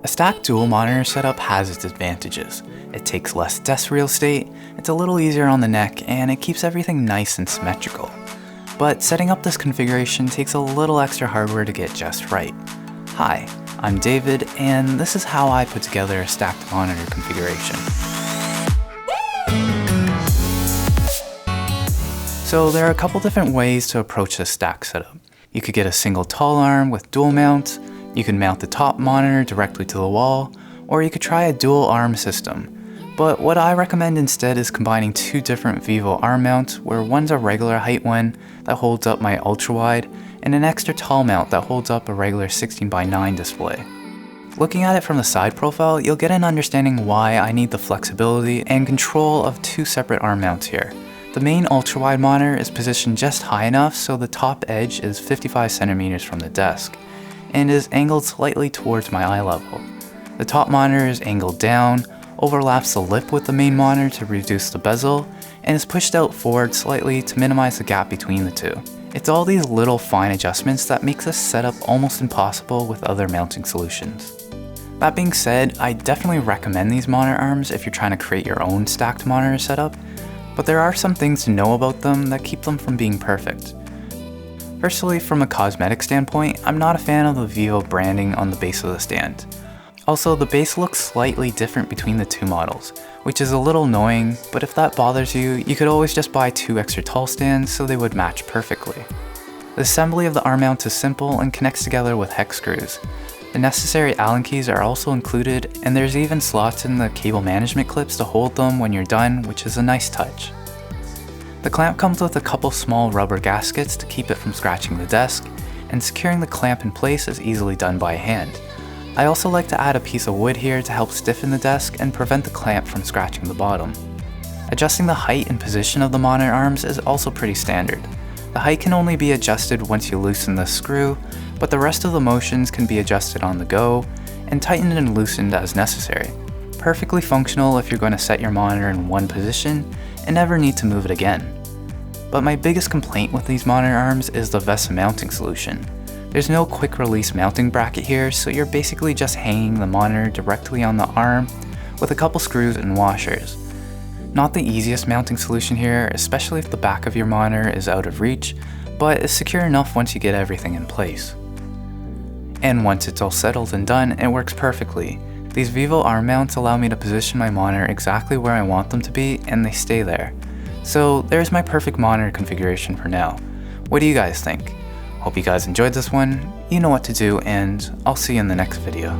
A stacked dual monitor setup has its advantages. It takes less desk real estate, it's a little easier on the neck, and it keeps everything nice and symmetrical. But setting up this configuration takes a little extra hardware to get just right. Hi, I'm David, and this is how I put together a stacked monitor configuration. So there are a couple different ways to approach this stack setup. You could get a single tall arm with dual mounts, you can mount the top monitor directly to the wall, or you could try a dual arm system. But what I recommend instead is combining two different Vivo arm mounts, where one's a regular height one that holds up my ultra wide, and an extra tall mount that holds up a regular 16:9 display. Looking at it from the side profile, you'll get an understanding why I need the flexibility and control of two separate arm mounts here. The main ultra wide monitor is positioned just high enough so the top edge is 55 centimeters from the desk, and is angled slightly towards my eye level. The top monitor is angled down, overlaps the lip with the main monitor to reduce the bezel, and is pushed out forward slightly to minimize the gap between the two. It's all these little fine adjustments that makes this setup almost impossible with other mounting solutions. That being said, I definitely recommend these monitor arms if you're trying to create your own stacked monitor setup, but there are some things to know about them that keep them from being perfect. Firstly, from a cosmetic standpoint, I'm not a fan of the Vivo branding on the base of the stand. Also, the base looks slightly different between the two models, which is a little annoying, but if that bothers you, you could always just buy two extra tall stands so they would match perfectly. The assembly of the arm mount is simple and connects together with hex screws. The necessary Allen keys are also included, and there's even slots in the cable management clips to hold them when you're done, which is a nice touch. The clamp comes with a couple small rubber gaskets to keep it from scratching the desk, and securing the clamp in place is easily done by hand. I also like to add a piece of wood here to help stiffen the desk and prevent the clamp from scratching the bottom. Adjusting the height and position of the monitor arms is also pretty standard. The height can only be adjusted once you loosen the screw, but the rest of the motions can be adjusted on the go, and tightened and loosened as necessary. Perfectly functional if you're going to set your monitor in one position and never need to move it again. But my biggest complaint with these monitor arms is the VESA mounting solution. There's no quick release mounting bracket here, so you're basically just hanging the monitor directly on the arm with a couple screws and washers. Not the easiest mounting solution here, especially if the back of your monitor is out of reach, but it's secure enough once you get everything in place. And once it's all settled and done, it works perfectly. These Vivo arm mounts allow me to position my monitor exactly where I want them to be, and they stay there. So there's my perfect monitor configuration for now. What do you guys think? Hope you guys enjoyed this one, you know what to do, and I'll see you in the next video.